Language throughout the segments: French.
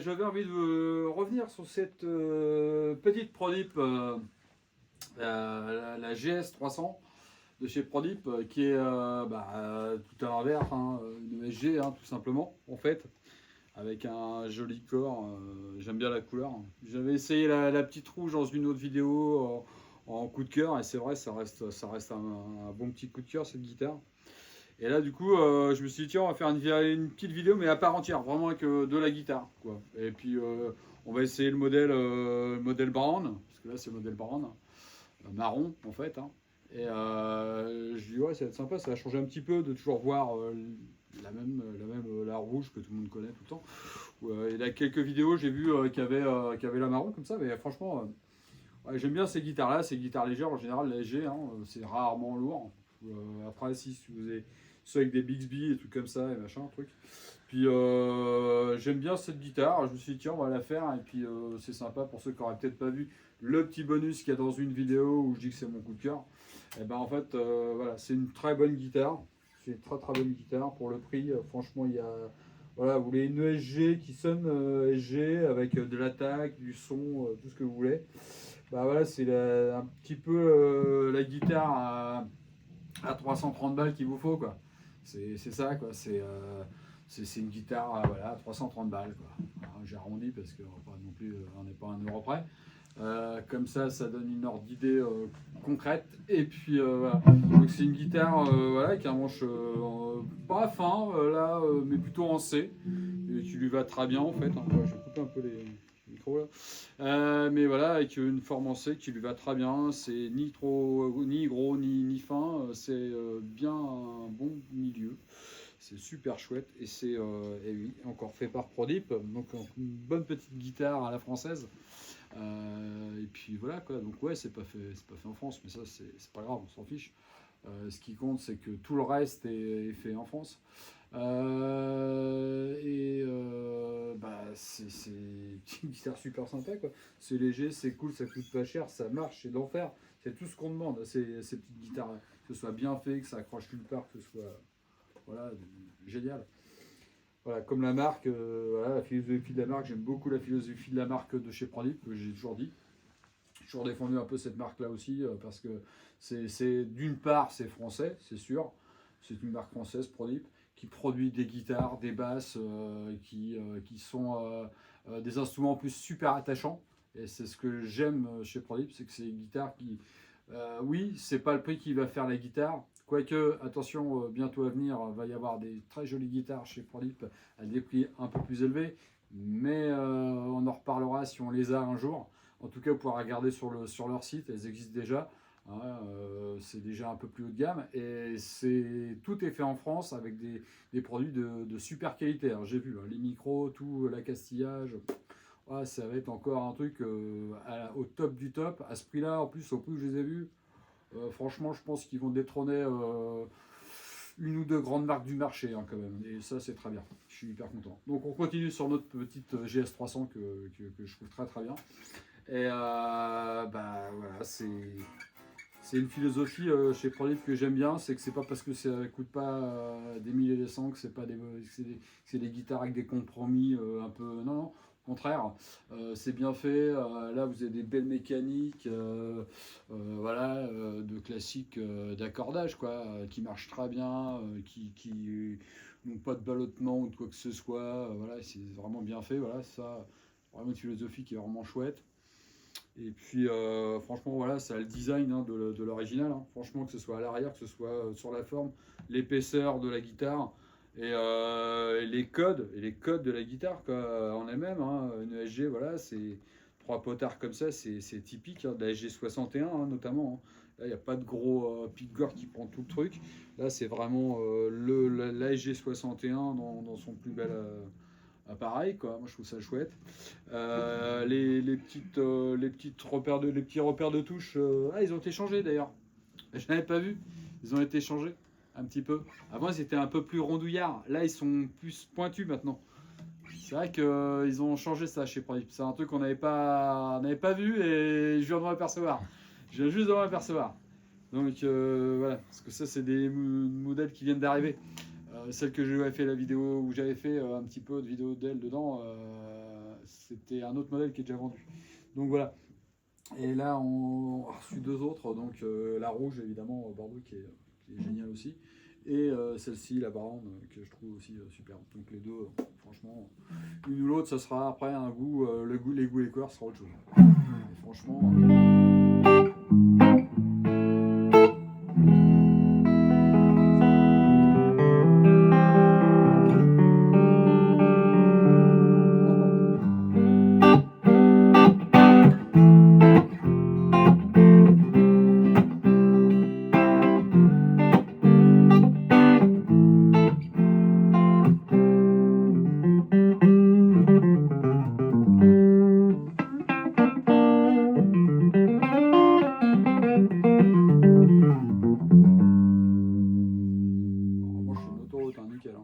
j'avais envie de revenir sur cette petite Prodip, la GS 300 de chez Prodip, qui est tout à l'inverse, hein, une SG, hein, tout simplement, en fait, avec un joli corps. J'aime bien la couleur. J'avais essayé la petite rouge dans une autre vidéo en coup de cœur, et c'est vrai, ça reste un bon petit coup de cœur, cette guitare. Et là, du coup, je me suis dit, tiens, on va faire une petite vidéo, mais à part entière, vraiment avec de la guitare, quoi. Et puis, on va essayer le modèle Brown, parce que là, c'est le modèle Brown, marron, en fait, hein. Et je dis, ouais, ça va être sympa, ça va changer un petit peu de toujours voir la rouge que tout le monde connaît tout le temps. Il y a quelques vidéos, j'ai vu qu'il y avait la marron comme ça, mais franchement, ouais, j'aime bien ces guitares-là, ces guitares légères, en général, léger, hein, c'est rarement lourd. Après, si vous avez ceux avec des Bixby et tout comme ça, et machin, truc. Puis j'aime bien cette guitare, je me suis dit, tiens, on va la faire, et puis c'est sympa pour ceux qui n'auraient peut-être pas vu le petit bonus qu'il y a dans une vidéo où je dis que c'est mon coup de cœur. Et ben en fait, voilà, c'est une très bonne guitare, c'est une très très bonne guitare pour le prix. Franchement, il y a. Voilà, vous voulez une ESG qui sonne SG avec de l'attaque, du son, tout ce que vous voulez. Bah voilà, c'est un petit peu la guitare à 330 balles qu'il vous faut, quoi. C'est ça, quoi. C'est une guitare voilà, à 330 balles, quoi. J'ai arrondi parce qu'on n'est pas à 1 euro près. Comme ça donne une ordre d'idée concrète. Et puis voilà. Donc c'est une guitare voilà, qui a un manche pas fin là, mais plutôt en C, et qui lui va très bien en fait. Hein. Je vais couper un peu les micros là. Mais voilà, avec une forme en C qui lui va très bien. C'est ni trop, ni gros, ni fin. C'est bien un bon milieu. C'est super chouette et c'est et oui, encore fait par Prodip, donc une bonne petite guitare à la française. Et puis voilà quoi, donc ouais, c'est pas fait en France, mais ça c'est pas grave, on s'en fiche. Ce qui compte, c'est que tout le reste est fait en France. C'est une guitare super sympa quoi. C'est léger, c'est cool, ça coûte pas cher, ça marche, c'est d'enfer. C'est tout ce qu'on demande, ces petites guitares, que ce soit bien fait, que ça accroche nulle part, que ce soit voilà, génial. Voilà, comme la marque, voilà, la philosophie de la marque, j'aime beaucoup la philosophie de la marque de chez Prodip, que j'ai toujours dit. J'ai toujours défendu un peu cette marque-là aussi, parce que d'une part, c'est français, c'est sûr. C'est une marque française, Prodip, qui produit des guitares, des basses, qui sont des instruments en plus super attachants. Et c'est ce que j'aime chez Prodip, c'est que c'est des guitares qui, oui, c'est pas le prix qui va faire la guitare. Quoique, attention, bientôt à venir, il va y avoir des très jolies guitares chez Prodip à des prix un peu plus élevés. Mais on en reparlera si on les a un jour. En tout cas, vous pourrez regarder sur leur site, elles existent déjà. Hein, c'est déjà un peu plus haut de gamme. Et tout est fait en France avec des produits de super qualité. Alors, j'ai vu hein, les micros, tout l'accastillage. Ouais, ça va être encore un truc au top du top. À ce prix-là, en plus, au prix où je les ai vus, franchement, je pense qu'ils vont détrôner une ou deux grandes marques du marché hein, quand même. Et ça, c'est très bien. Je suis hyper content. Donc, on continue sur notre petite GS 300 que je trouve très très bien. Et voilà, c'est une philosophie chez Prodip que j'aime bien, c'est que c'est pas parce que ça coûte pas des milliers et des cents que c'est des guitares avec des compromis un peu. Non, non, au contraire, c'est bien fait. Là, vous avez des belles mécaniques, voilà, de classiques d'accordage, quoi, qui marchent très bien, qui n'ont pas de ballottement ou de quoi que ce soit. Voilà, c'est vraiment bien fait. Voilà, ça, vraiment une philosophie qui est vraiment chouette. Et puis franchement voilà, ça a le design hein, de l'original. Hein. Franchement, que ce soit à l'arrière, que ce soit sur la forme, l'épaisseur de la guitare et les codes de la guitare quoi, en elle-même. Hein. Une SG, voilà, c'est trois potards comme ça, c'est typique hein, de la SG 61 hein, notamment. Hein. Là, il n'y a pas de gros pick-guard qui prend tout le truc. Là, c'est vraiment la SG 61 dans son plus bel pareil quoi, moi je trouve ça chouette. Les petits repères de touches, ils ont été changés d'ailleurs. Je n'avais pas vu, ils ont été changés un petit peu. Avant ils étaient un peu plus rondouillards, là ils sont plus pointus maintenant. C'est vrai qu'ils ont changé ça chez Prodigy. C'est un truc qu'on n'avait pas vu et je viens de m'apercevoir. Je viens juste de m'apercevoir. Donc voilà, parce que ça c'est des modèles qui viennent d'arriver. Celle que j'avais fait la vidéo où j'avais fait un petit peu de vidéo d'elle dedans, c'était un autre modèle qui est déjà vendu. Donc voilà. Et là, on a reçu deux autres. Donc la rouge, évidemment, Bordeaux, qui est géniale aussi. Et celle-ci, la Brown, que je trouve aussi superbe. Donc les deux, franchement, une ou l'autre, ça sera après un goût, les goûts et les couleurs sera autre chose. Et franchement. Moi, je suis une autoroute, hein, nickel.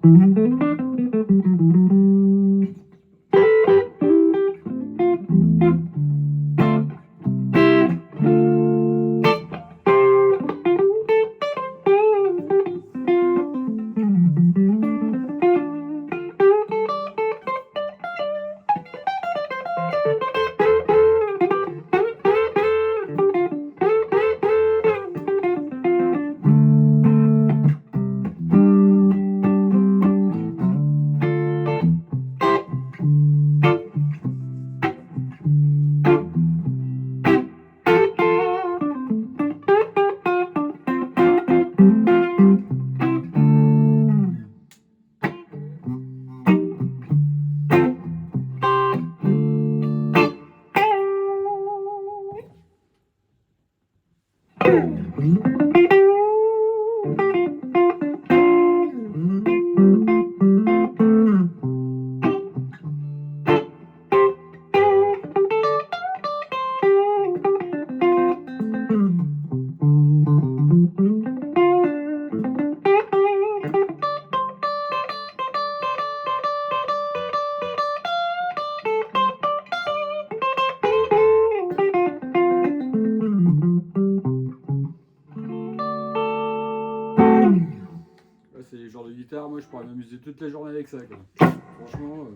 C'est les genres de guitare, moi je pourrais m'amuser toute la journée avec ça, quoi. Franchement.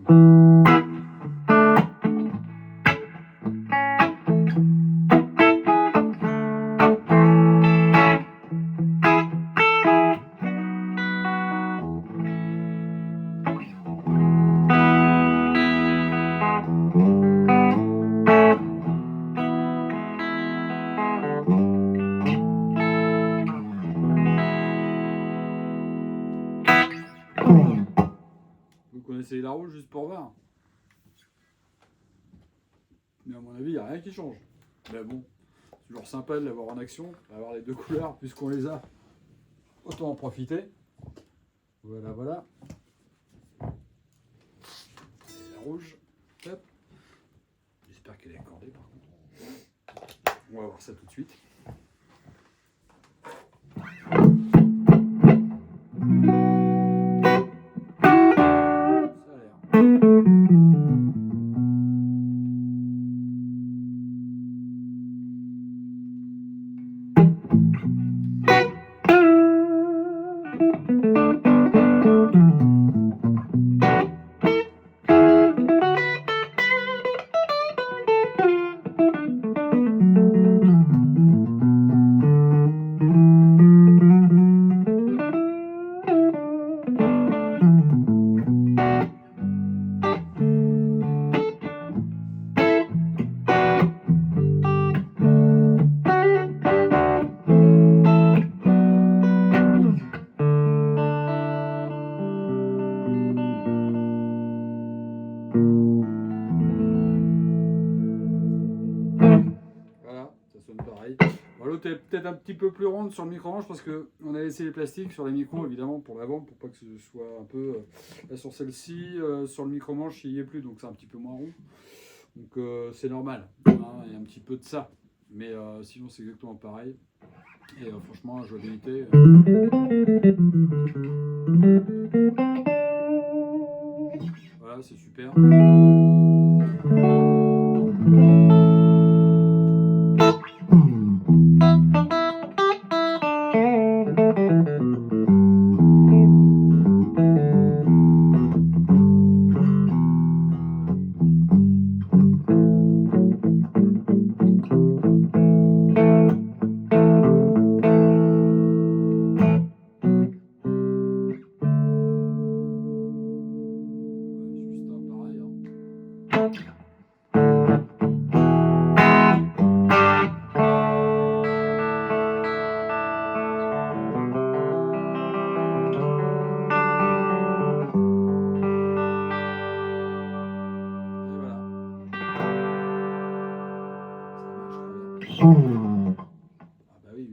Vous connaissez la rouge juste pour voir. Mais à mon avis, il n'y a rien qui change. Mais bon, c'est toujours sympa de l'avoir en action, d'avoir les deux couleurs, puisqu'on les a. Autant en profiter. Voilà, voilà. Et la rouge, hop. J'espère qu'elle est accordée par contre. On va voir ça tout de suite. Ça a l'air. Voilà, ça sonne pareil. Bon, l'autre est peut-être un petit peu plus ronde sur le micro-range parce qu'on a laissé les plastiques sur les micros évidemment pour l'avant pour pas que ce soit un peu. Là sur celle-ci, sur le micro-manche il n'y est plus donc c'est un petit peu moins rond. Donc c'est normal, hein, il y a un petit peu de ça. Mais sinon c'est exactement pareil. Et franchement, la jouabilité. Voilà, c'est super.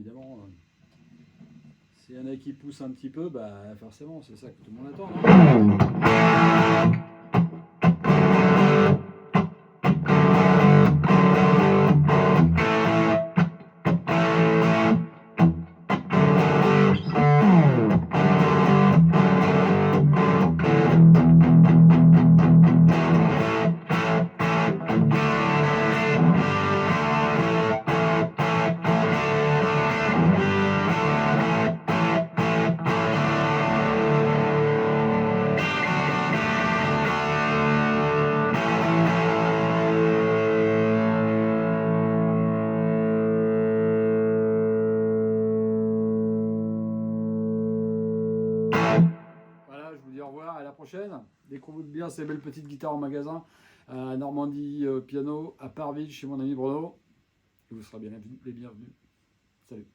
évidemment, s'il y en a qui poussent un petit peu, bah forcément, c'est ça que tout le monde attend. Hein. Voilà, je vous dis au revoir, à la prochaine. Découvrez bien ces belles petites guitares en magasin à Normandie Piano, à Parville, chez mon ami Bruno. Et vous serez bien les bienvenus. Salut.